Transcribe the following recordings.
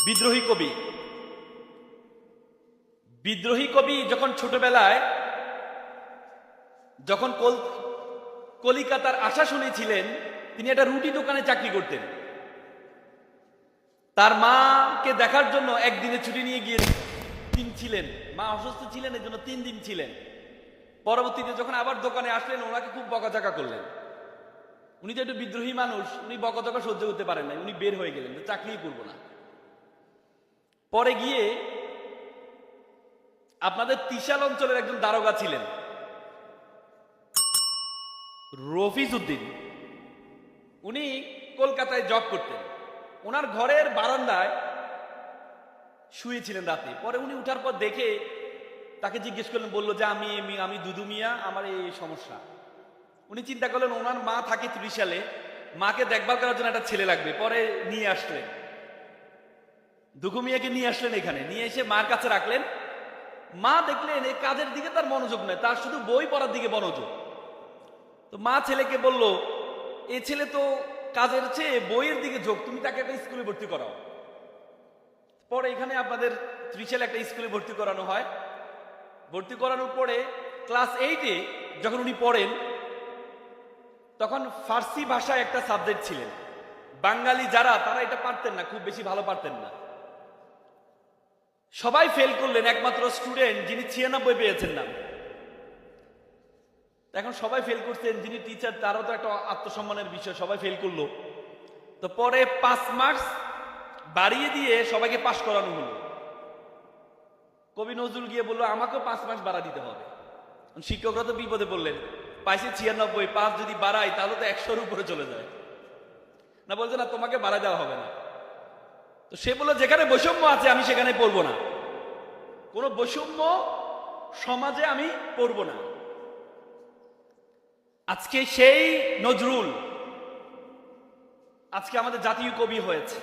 বিদ্রোহী কবি। বিদ্রোহী কবি যখন ছোটবেলায় যখন কলিকাতার আশা শুনেছিলেন, তিনি একটা রুটি দোকানে চাকরি করতেন। তার মাকে দেখার জন্য একদিনে ছুটি নিয়ে গিয়ে দিন ছিলেন, মা অসুস্থ ছিলেন, এর জন্য 3 দিন ছিলেন। পরবর্তীতে যখন আবার দোকানে আসলেন, ওনাকে খুব বকাঝকা করলেন। উনি তো একটু বিদ্রোহী মানুষ, উনি বকাঝকা সহ্য করতে পারেন না, উনি বের হয়ে গেলেন, চাকরিই করব না। পরে গিয়ে আপনাদের ত্রিশাল অঞ্চলের একজন দারোগা ছিলেন, রফিজ উদ্দিন। উনি কলকাতায় জব করতেন। ওনার ঘরের বারান্দায় শুয়েছিলেন রাতে। পরে উনি উঠার পর দেখে তাকে জিজ্ঞেস করলেন, বলল যে আমি দুদু মিয়া, আমার এই সমস্যা। উনি চিন্তা করলেন ওনার মা থাকে ত্রিশালে, মাকে দেখভাল করার জন্য একটা ছেলে লাগবে। পরে নিয়ে আসলেন, দুঘু মিয়াকে নিয়ে আসলেন এখানে, নিয়ে এসে মার কাছে রাখলেন। মা দেখলেন এই কাজের দিকে তার মনোযোগ নেই, তার শুধু বই পড়ার দিকে মনোযোগ। তো মা ছেলেকে বলল, এই ছেলে তো কাজের চেয়ে বইয়ের দিকে ঝোঁক, তুমি তাকে একটা স্কুলে ভর্তি করাও। পরে এখানে আপনাদের ত্রিশালে একটা স্কুলে ভর্তি করানো হয়। ভর্তি করানোর পরে ক্লাস 8-এ যখন উনি পড়েন, তখন ফার্সি ভাষায় একটা সাবজেক্ট ছিলেন। বাঙালি যারা, তারা এটা পারতেন না, খুব বেশি ভালো পারতেন না। সবাই ফেল করলেন, একমাত্র স্টুডেন্ট যিনি 96 পেয়েছেন না। এখন সবাই ফেল করছেন, যিনি টিচার তারও তো একটা আত্মসম্মানের বিষয়, সবাই ফেল করলো। তো পরে 5 মার্কস বাড়িয়ে দিয়ে সবাইকে পাশ করানো হলো। কবি নজরুল গিয়ে বললো, আমাকেও 5 মার্কস বাড়া দিতে হবে। শিক্ষকরা তো বিপদে পড়লেন, পাইছে 96, 5 যদি বাড়াই তাহলে তো 100-এর উপরে চলে যায় না। বলছে না, তোমাকে বাড়া দেওয়া হবে না। তো সে বললো, যেখানে বৈষম্য আছে আমি সেখানে পড়বো না, কোনো বৈষম্য সমাজে আমি পড়বো না। আজকে সেই নজরুল আজকে আমাদের জাতীয় কবি হয়েছে।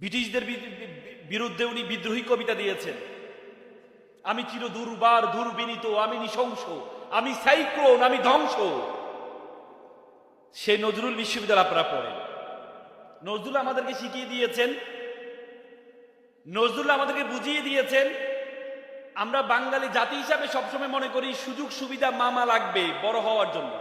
ব্রিটিশদের বিরুদ্ধে উনি বিদ্রোহী কবিতা দিয়েছেন। আমি চির দুর্বার দুর্বিনীত, আমি নৃশংস, আমি সাইক্লোন, আমি ধ্বংস। সেই নজরুল বিশ্ববিদ্যালয় আপনারা পড়েন। নজরুল আমাদেরকে শিখিয়ে দিয়েছেন, নজরুল আমাদেরকে বুঝিয়ে দিয়েছেন, আমরা বাঙালি জাতি হিসাবে সবসময় মনে করি সুযোগ সুবিধা মামা লাগবে বড় হওয়ার জন্য।